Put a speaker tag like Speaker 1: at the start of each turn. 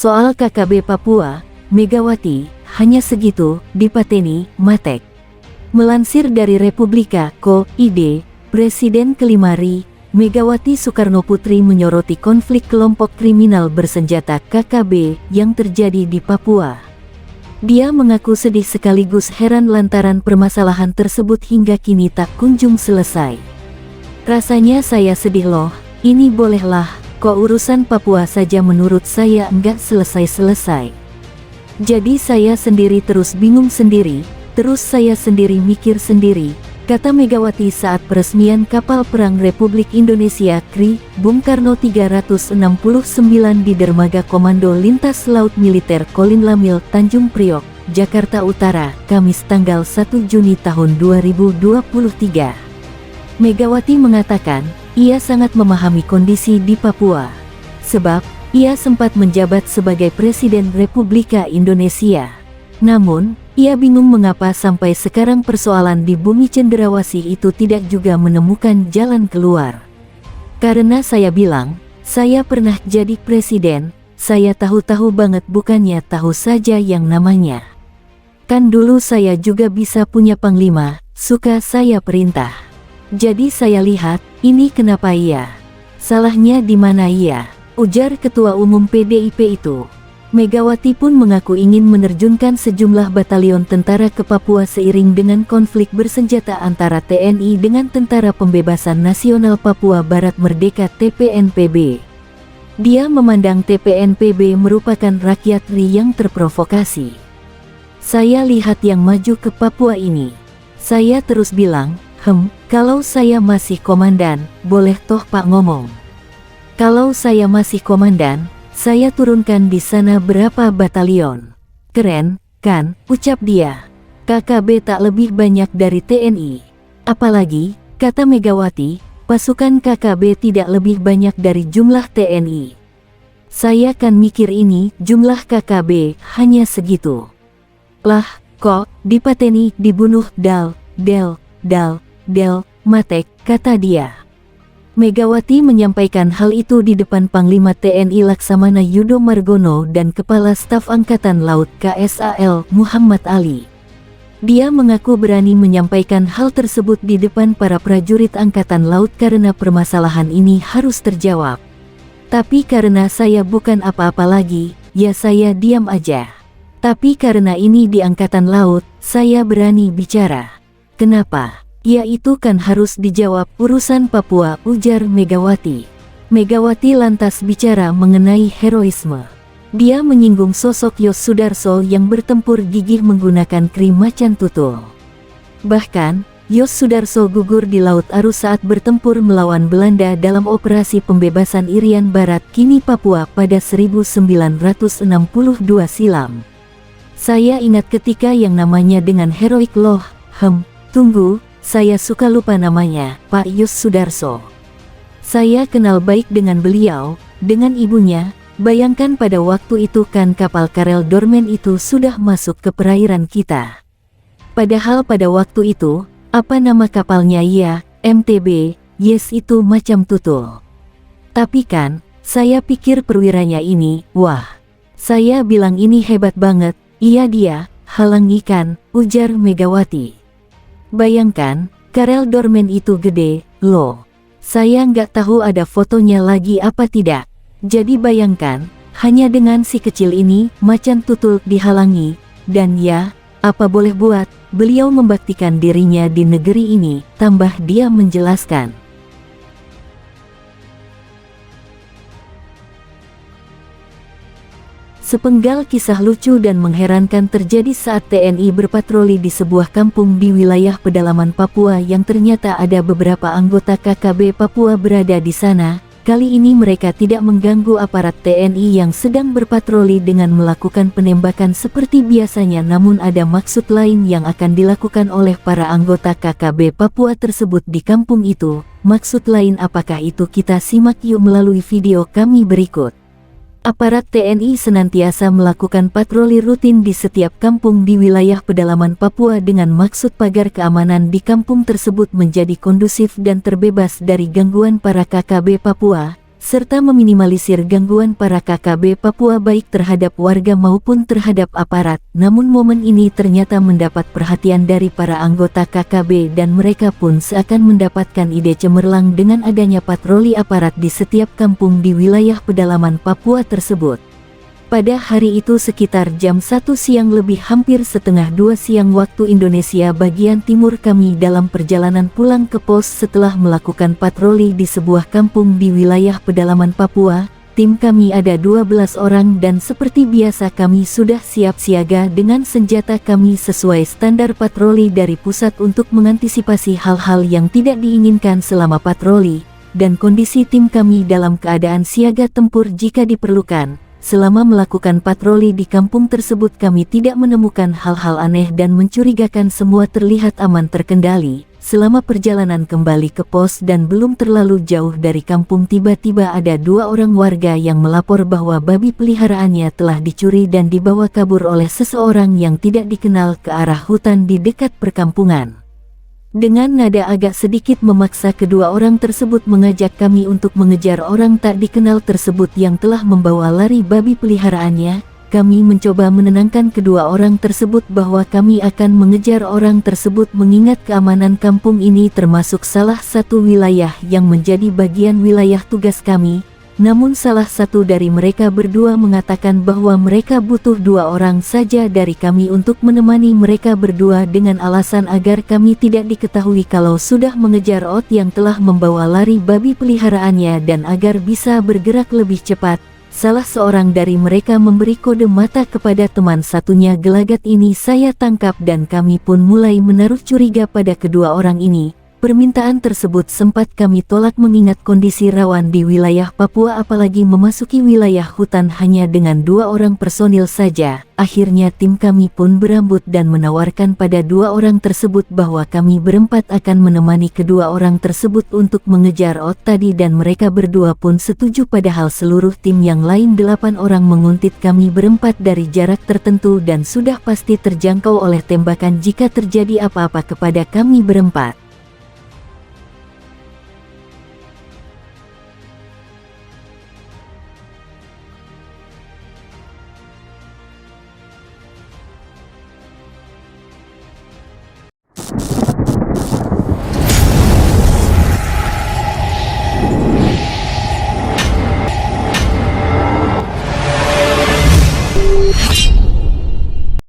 Speaker 1: Soal KKB Papua, Megawati, hanya segitu, dipateni, matek. Melansir dari Republika.co.id, Presiden kelima RI, Megawati Soekarnoputri menyoroti konflik kelompok kriminal bersenjata KKB yang terjadi di Papua. Dia mengaku sedih sekaligus heran lantaran permasalahan tersebut hingga kini tak kunjung selesai. Rasanya saya sedih loh, ini bolehlah, kok urusan Papua saja menurut saya enggak selesai-selesai. Jadi saya sendiri terus bingung sendiri, terus saya sendiri mikir sendiri, kata Megawati saat peresmian kapal perang Republik Indonesia KRI Bung Karno 369 di Dermaga Komando Lintas Laut Militer Kolin Lamil Tanjung Priok, Jakarta Utara, Kamis tanggal 1 Juni tahun 2023. Megawati mengatakan, ia sangat memahami kondisi di Papua, sebab ia sempat menjabat sebagai Presiden Republika Indonesia. Namun, ia bingung mengapa sampai sekarang persoalan di bumi cenderawasih itu tidak juga menemukan jalan keluar. Karena saya bilang, saya pernah jadi presiden, saya tahu-tahu banget bukannya tahu saja yang namanya. Kan dulu saya juga bisa punya panglima, suka saya perintah. Jadi saya lihat, ini kenapa iya? Salahnya di mana iya? Ujar Ketua Umum PDIP itu. Megawati pun mengaku ingin menerjunkan sejumlah batalion tentara ke Papua seiring dengan konflik bersenjata antara TNI dengan Tentara Pembebasan Nasional Papua Barat Merdeka TPNPB. Dia memandang TPNPB merupakan rakyat RI yang terprovokasi. Saya lihat yang maju ke Papua ini. Saya terus bilang, kalau saya masih komandan, boleh toh Pak ngomong. Kalau saya masih komandan, saya turunkan di sana berapa batalion. Keren, kan, ucap dia. KKB tak lebih banyak dari TNI. Apalagi, kata Megawati, pasukan KKB tidak lebih banyak dari jumlah TNI. Saya kan mikir ini, jumlah KKB hanya segitu. Lah, kok, dipateni, dibunuh, del, matek, kata dia. Megawati menyampaikan hal itu di depan Panglima TNI Laksamana Yudo Margono dan Kepala Staf Angkatan Laut KSAL Muhammad Ali. Dia mengaku berani menyampaikan hal tersebut di depan para prajurit Angkatan Laut karena permasalahan ini harus terjawab. Tapi karena saya bukan apa-apa lagi, ya saya diam aja. Tapi karena ini di Angkatan Laut, saya berani bicara. Kenapa? Ya itu kan harus dijawab urusan Papua, ujar Megawati. Megawati lantas bicara mengenai heroisme. Dia menyinggung sosok Yos Sudarso yang bertempur gigih menggunakan kri macan tutul. Bahkan, Yos Sudarso gugur di Laut Aru saat bertempur melawan Belanda dalam operasi pembebasan Irian Barat kini Papua pada 1962 silam. Saya ingat ketika yang namanya dengan heroik loh, tunggu. Saya suka lupa namanya, Pak Yos Sudarso. Saya kenal baik dengan beliau, dengan ibunya. Bayangkan pada waktu itu kan kapal Karel Dorman itu sudah masuk ke perairan kita. Padahal pada waktu itu, apa nama kapalnya ya, MTB, yes itu macam tutul. Tapi kan, saya pikir perwiranya ini, wah. Saya bilang ini hebat banget, iya dia, halang ikan, ujar Megawati. Bayangkan, Karel Dorman itu gede, loh. Saya nggak tahu ada fotonya lagi apa tidak. Jadi bayangkan, hanya dengan si kecil ini, macan tutul dihalangi. Dan ya, apa boleh buat, beliau membaktikan dirinya di negeri ini, tambah dia menjelaskan. Sepenggal kisah lucu dan mengherankan terjadi saat TNI berpatroli di sebuah kampung di wilayah pedalaman Papua yang ternyata ada beberapa anggota KKB Papua berada di sana. Kali ini mereka tidak mengganggu aparat TNI yang sedang berpatroli dengan melakukan penembakan seperti biasanya, namun ada maksud lain yang akan dilakukan oleh para anggota KKB Papua tersebut di kampung itu. Maksud lain apakah itu, kita simak yuk melalui video kami berikut. Aparat TNI senantiasa melakukan patroli rutin di setiap kampung di wilayah pedalaman Papua dengan maksud pagar keamanan di kampung tersebut menjadi kondusif dan terbebas dari gangguan para KKB Papua. serta meminimalisir gangguan para KKB Papua baik terhadap warga maupun terhadap aparat. Namun momen ini ternyata mendapat perhatian dari para anggota KKB dan mereka pun seakan mendapatkan ide cemerlang dengan adanya patroli aparat di setiap kampung di wilayah pedalaman Papua tersebut. Pada hari itu sekitar jam 1 siang lebih hampir setengah 2 siang waktu Indonesia bagian timur kami dalam perjalanan pulang ke pos setelah melakukan patroli di sebuah kampung di wilayah pedalaman Papua. Tim kami ada 12 orang dan seperti biasa kami sudah siap siaga dengan senjata kami sesuai standar patroli dari pusat untuk mengantisipasi hal-hal yang tidak diinginkan selama patroli, dan kondisi tim kami dalam keadaan siaga tempur jika diperlukan. Selama melakukan patroli di kampung tersebut kami tidak menemukan hal-hal aneh dan mencurigakan, semua terlihat aman terkendali. Selama perjalanan kembali ke pos dan belum terlalu jauh dari kampung tiba-tiba ada 2 orang warga yang melapor bahwa babi peliharaannya telah dicuri dan dibawa kabur oleh seseorang yang tidak dikenal ke arah hutan di dekat perkampungan. Dengan nada agak sedikit memaksa kedua orang tersebut mengajak kami untuk mengejar orang tak dikenal tersebut yang telah membawa lari babi peliharaannya. Kami mencoba menenangkan kedua orang tersebut bahwa kami akan mengejar orang tersebut mengingat keamanan kampung ini termasuk salah satu wilayah yang menjadi bagian wilayah tugas kami. Namun salah satu dari mereka berdua mengatakan bahwa mereka butuh 2 orang saja dari kami untuk menemani mereka berdua dengan alasan agar kami tidak diketahui kalau sudah mengejar Ot yang telah membawa lari babi peliharaannya dan agar bisa bergerak lebih cepat. Salah seorang dari mereka memberi kode mata kepada teman satunya. Gelagat ini saya tangkap dan kami pun mulai menaruh curiga pada kedua orang ini. Permintaan tersebut sempat kami tolak mengingat kondisi rawan di wilayah Papua apalagi memasuki wilayah hutan hanya dengan 2 orang personil saja. Akhirnya tim kami pun berambut dan menawarkan pada 2 orang tersebut bahwa kami berempat akan menemani kedua orang tersebut untuk mengejar Ot tadi dan mereka berdua pun setuju, padahal seluruh tim yang lain 8 orang menguntit kami berempat dari jarak tertentu dan sudah pasti terjangkau oleh tembakan jika terjadi apa-apa kepada kami berempat.